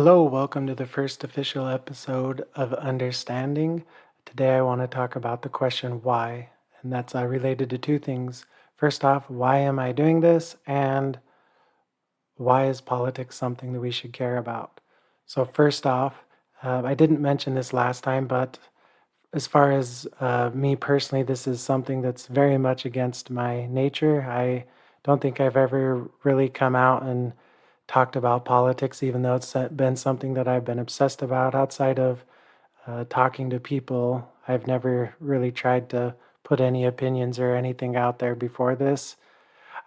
Hello, welcome to the first official episode of Understanding. Today I want to talk about the question why, and that's related to two things. First off, why am I doing this? And why is politics something that we should care about? So, first off, I didn't mention this last time, but as far as me personally, this is something that's very much against my nature. I don't think I've ever really come out and talked about politics, even though it's been something that I've been obsessed about outside of talking to people. I've never really tried to put any opinions or anything out there before this.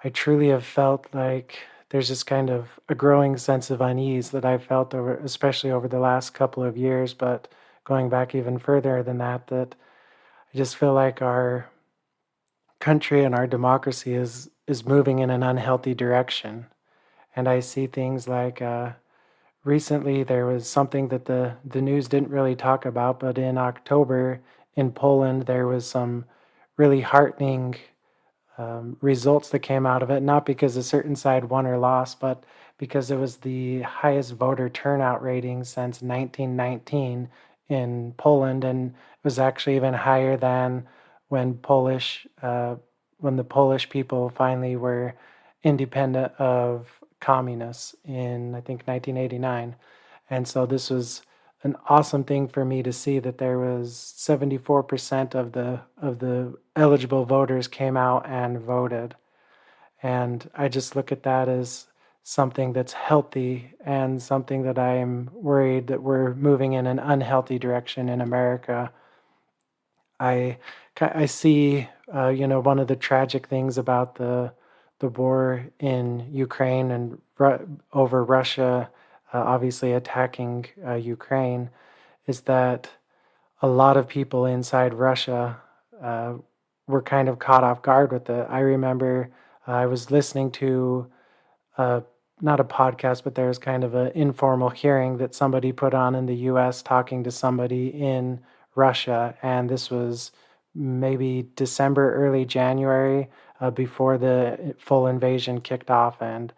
I truly have felt like there's just kind of a growing sense of unease that I've felt over, especially over the last couple of years, but going back even further than that, that I just feel like our country and our democracy is moving in an unhealthy direction. And I see things like recently there was something that the news didn't really talk about, but in October in Poland there was some really heartening results that came out of it, not because a certain side won or lost, but because it was the highest voter turnout rating since 1919 in Poland, and it was actually even higher than when when the Polish people finally were independent of communists in I think 1989. And so this was an awesome thing for me to see that there was 74% of the eligible voters came out and voted. And I just look at that as something that's healthy and something that I'm worried that we're moving in an unhealthy direction in America. I I see one of the tragic things about the war in Ukraine and over Russia obviously attacking Ukraine is that a lot of people inside Russia uh, were kind of caught off guard with it. I remember I was listening to uh, not a podcast, but there was kind of an informal hearing that somebody put on in the US talking to somebody in Russia. And this was maybe December, early January, before the full invasion kicked off. And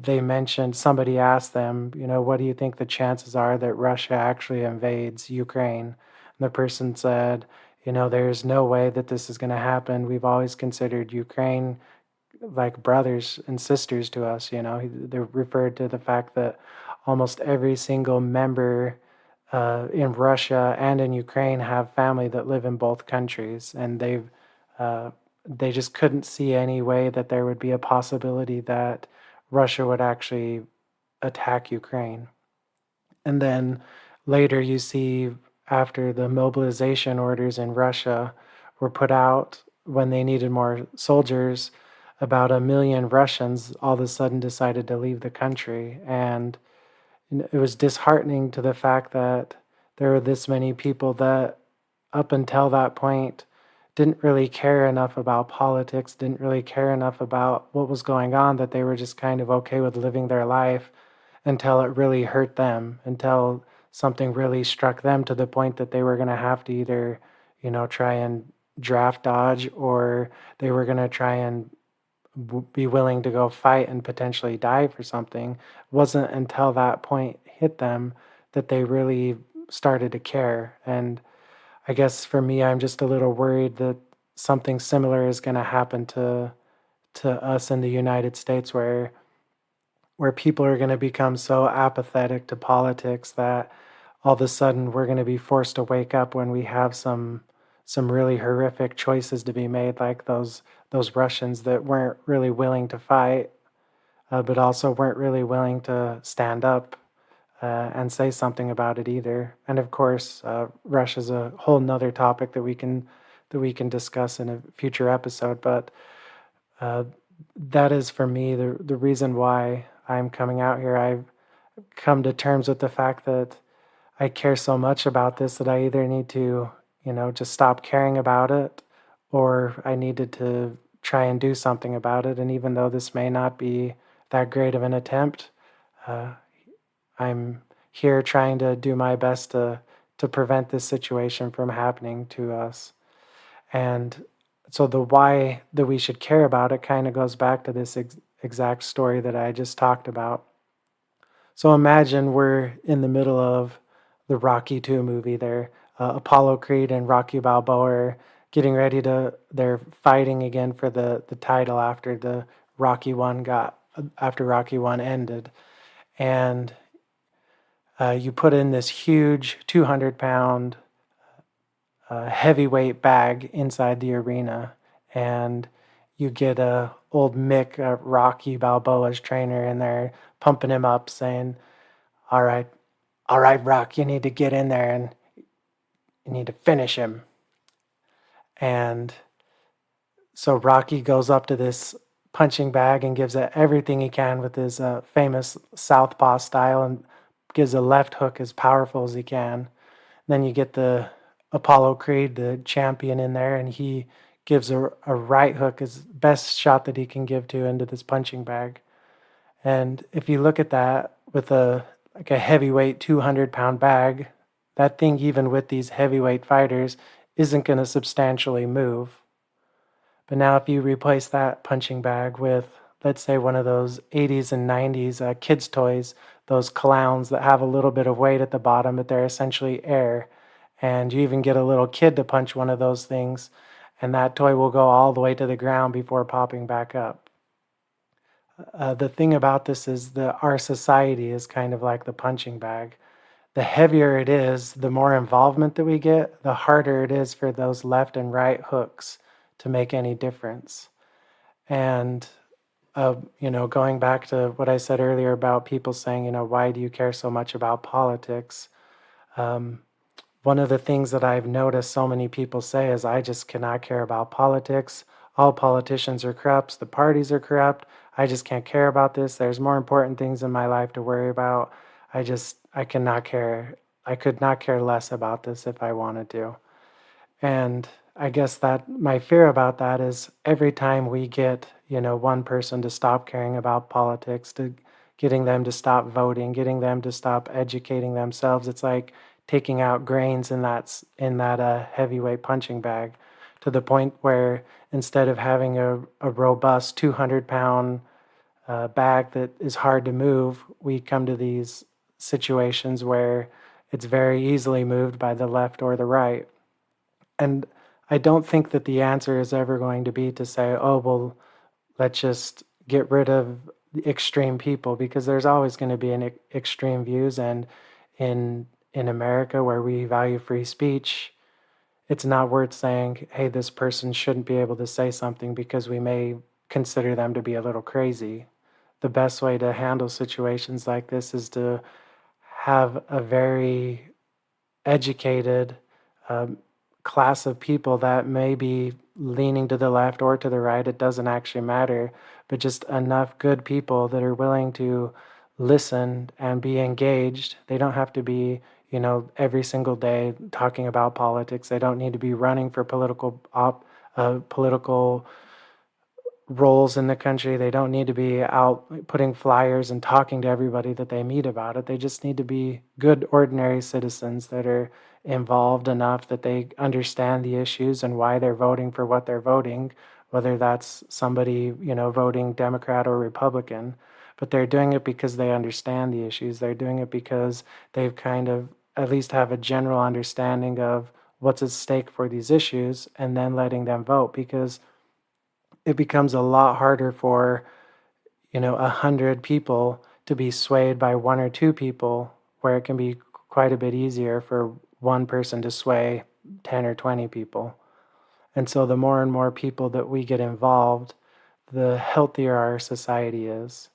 they mentioned somebody asked them, what do you think the chances are that Russia actually invades Ukraine? And the person said, there's no way that this is going to happen. We've always considered Ukraine like brothers and sisters to us. They referred to the fact that almost every single member in Russia and in Ukraine have family that live in both countries, and uh, they just couldn't see any way that there would be a possibility that Russia would actually attack Ukraine. And then later you see after the mobilization orders in Russia were put out when they needed more soldiers, about 1 million Russians all of a sudden decided to leave the country. And it was disheartening to the fact that there were this many people that up until that point didn't really care enough about politics, didn't really care enough about what was going on, that they were just kind of okay with living their life until it really hurt them, until something really struck them to the point that they were going to have to either, try and draft dodge, or they were going to try and be willing to go fight and potentially die for something. It wasn't until that point hit them that they really started to care. And I guess for me, I'm just a little worried that something similar is going to happen to us in the United States, where people are going to become so apathetic to politics that all of a sudden we're going to be forced to wake up when we have some really horrific choices to be made, like those Russians that weren't really willing to fight, but also weren't really willing to stand up and say something about it either. And of course, Russia's a whole nother topic that we can discuss in a future episode. But uh, that is for me the reason why I'm coming out here. I've come to terms with the fact that I care so much about this that I either need to, just stop caring about it, or I needed to try and do something about it. And even though this may not be that great of an attempt, uh, I'm here trying to do my best to prevent this situation from happening to us. And so the why that we should care about it kind of goes back to this exact story that I just talked about. So imagine we're in the middle of the Rocky 2 movie there. Apollo Creed and Rocky Balboa are getting ready to, they're fighting again for the title after the after Rocky 1 ended. And you put in this huge 200-pound heavyweight bag inside the arena, and you get old Mick, Rocky Balboa's trainer, in there pumping him up, saying, "All right, all right, Rock, you need to get in there and you need to finish him." And so Rocky goes up to this punching bag and gives it everything he can with his famous southpaw style, and gives a left hook as powerful as he can. Then you get the Apollo Creed, the champion, in there, and he gives a right hook, his best shot that he can give to, into this punching bag. And if you look at that with a heavyweight 200-pound bag, that thing, even with these heavyweight fighters, isn't going to substantially move. But now if you replace that punching bag with, let's say, one of those 80s and 90s kids' toys, those clowns that have a little bit of weight at the bottom, but they're essentially air, and you even get a little kid to punch one of those things, and that toy will go all the way to the ground before popping back up. The thing about this is that our society is kind of like the punching bag. The heavier it is, the more involvement that we get, the harder it is for those left and right hooks to make any difference. And going back to what I said earlier about people saying, why do you care so much about politics? One of the things that I've noticed so many people say is, I just cannot care about politics. All politicians are corrupt. The parties are corrupt. I just can't care about this. There's more important things in my life to worry about. I cannot care. I could not care less about this if I wanted to. And I guess that my fear about that is, every time we get, one person to stop caring about politics, to getting them to stop voting, getting them to stop educating themselves, it's like taking out grains in that heavyweight punching bag, to the point where instead of having a robust 200-pound bag that is hard to move, we come to these situations where it's very easily moved by the left or the right. And I don't think that the answer is ever going to be to say, oh, well, let's just get rid of the extreme people, because there's always going to be an extreme views. And in America, where we value free speech, it's not worth saying, hey, this person shouldn't be able to say something because we may consider them to be a little crazy. The best way to handle situations like this is to have a very educated um, class of people that may be leaning to the left or to the right. It doesn't actually matter, but just enough good people that are willing to listen and be engaged. They don't have to be, every single day talking about politics. They don't need to be running for political roles in the country. They don't need to be out putting flyers and talking to everybody that they meet about it. They just need to be good, ordinary citizens that are involved enough that they understand the issues and why they're voting for what they're voting, whether that's somebody, voting Democrat or Republican. But they're doing it because they understand the issues. They're doing it because they've kind of at least have a general understanding of what's at stake for these issues, and then letting them vote, because it becomes a lot harder for 100 people to be swayed by one or two people, where it can be quite a bit easier for one person to sway 10 or 20 people. And so the more and more people that we get involved, the healthier our society is.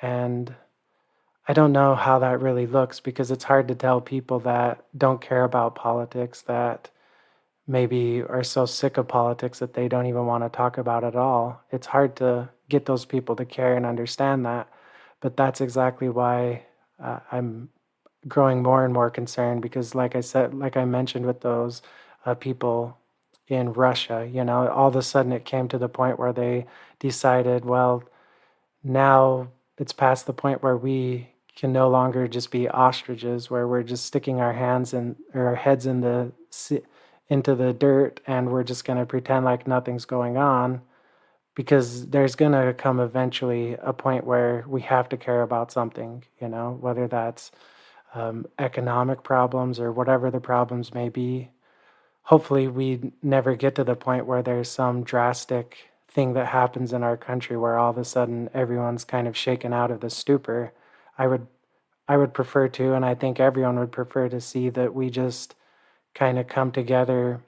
And I don't know how that really looks, because it's hard to tell people that don't care about politics, that maybe are so sick of politics that they don't even want to talk about it at all. It's hard to get those people to care and understand that. But that's exactly why I'm growing more and more concerned, because, like I said, like I mentioned with those people in Russia, all of a sudden it came to the point where they decided, well, now it's past the point where we can no longer just be ostriches, where we're just sticking our hands in, or our heads in into the dirt, and we're just going to pretend like nothing's going on. because there's going to come eventually a point where we have to care about something, whether that's economic problems or whatever the problems may be. Hopefully, we never get to the point where there's some drastic thing that happens in our country where all of a sudden everyone's kind of shaken out of the stupor. I would I would prefer to, and I think everyone would prefer to see that we just kind of come together,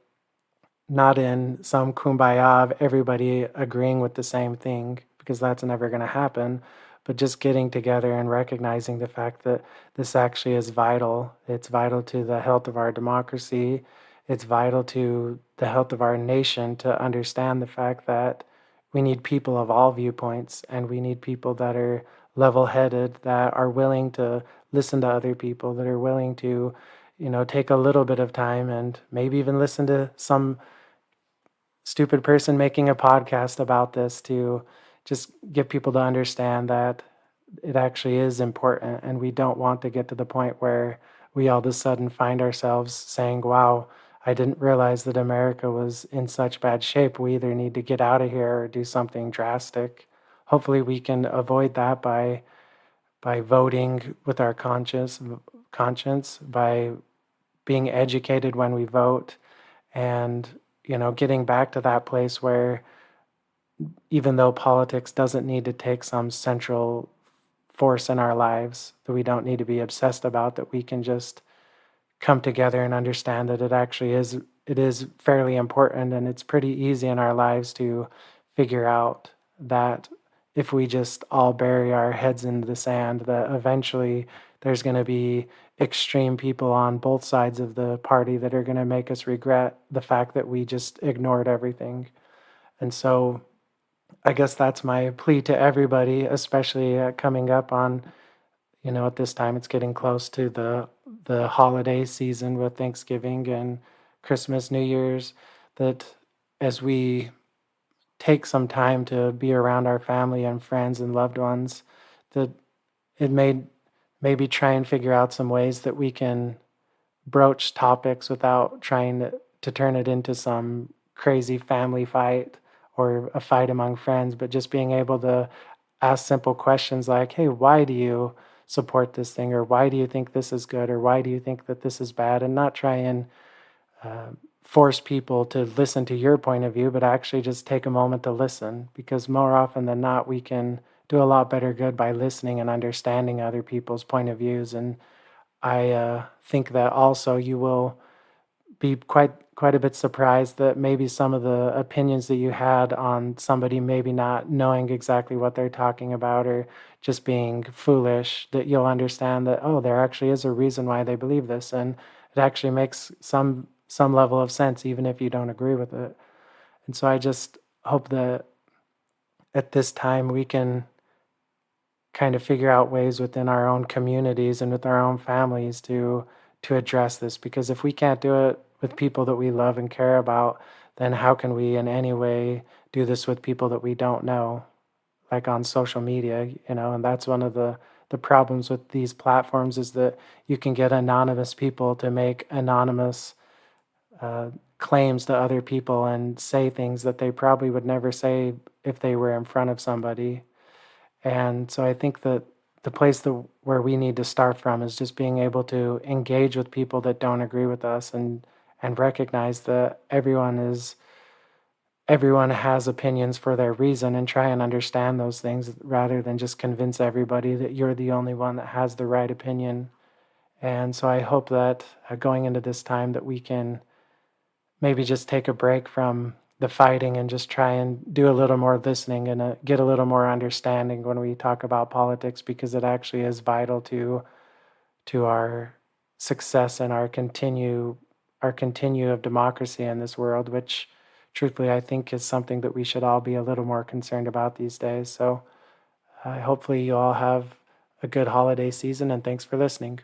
not in some kumbaya of everybody agreeing with the same thing, because that's never going to happen, but just getting together and recognizing the fact that this actually is vital. It's vital to the health of our democracy. It's vital to the health of our nation to understand the fact that we need people of all viewpoints, and we need people that are level headed, that are willing to listen to other people, that are willing to, take a little bit of time and maybe even listen to some stupid person making a podcast about this to just get people to understand that it actually is important, and we don't want to get to the point where we all of a sudden find ourselves saying, wow, I didn't realize that America was in such bad shape. We either need to get out of here or do something drastic. Hopefully we can avoid that by voting with our conscience, by being educated when we vote, and getting back to that place where, even though politics doesn't need to take some central force in our lives that we don't need to be obsessed about, that we can just come together and understand that it is fairly important, and it's pretty easy in our lives to figure out that if we just all bury our heads in the sand, that eventually there's going to be extreme people on both sides of the party that are going to make us regret the fact that we just ignored everything. And so I guess that's my plea to everybody, especially coming up on, at this time it's getting close to the holiday season with Thanksgiving and Christmas, New Year's, that as we take some time to be around our family and friends and loved ones, that it may maybe try and figure out some ways that we can broach topics without trying to turn it into some crazy family fight or a fight among friends, but just being able to ask simple questions like, hey, why do you support this thing? Or why do you think this is good? Or why do you think that this is bad? And not try and uh, force people to listen to your point of view, but actually just take a moment to listen, because more often than not, we can do a lot better good by listening and understanding other people's point of views. And I think that also you will be quite a bit surprised that maybe some of the opinions that you had on somebody maybe not knowing exactly what they're talking about, or just being foolish, that you'll understand that, oh, there actually is a reason why they believe this, and it actually makes some level of sense even if you don't agree with it. And so I just hope that at this time we can kind of figure out ways within our own communities and with our own families to address this, because if we can't do it with people that we love and care about, then how can we in any way do this with people that we don't know, like on social media? And that's one of the problems with these platforms, is that you can get anonymous people to make anonymous claims to other people and say things that they probably would never say if they were in front of somebody. And so I think that the place where we need to start from is just being able to engage with people that don't agree with us, and recognize that everyone has opinions for their reason, and try and understand those things rather than just convince everybody that you're the only one that has the right opinion. And so I hope that going into this time that we can maybe just take a break from the fighting and just try and do a little more listening, and get a little more understanding when we talk about politics, because it actually is vital to our success and our continue of democracy in this world, which truthfully I think is something that we should all be a little more concerned about these days. So hopefully you all have a good holiday season, and thanks for listening.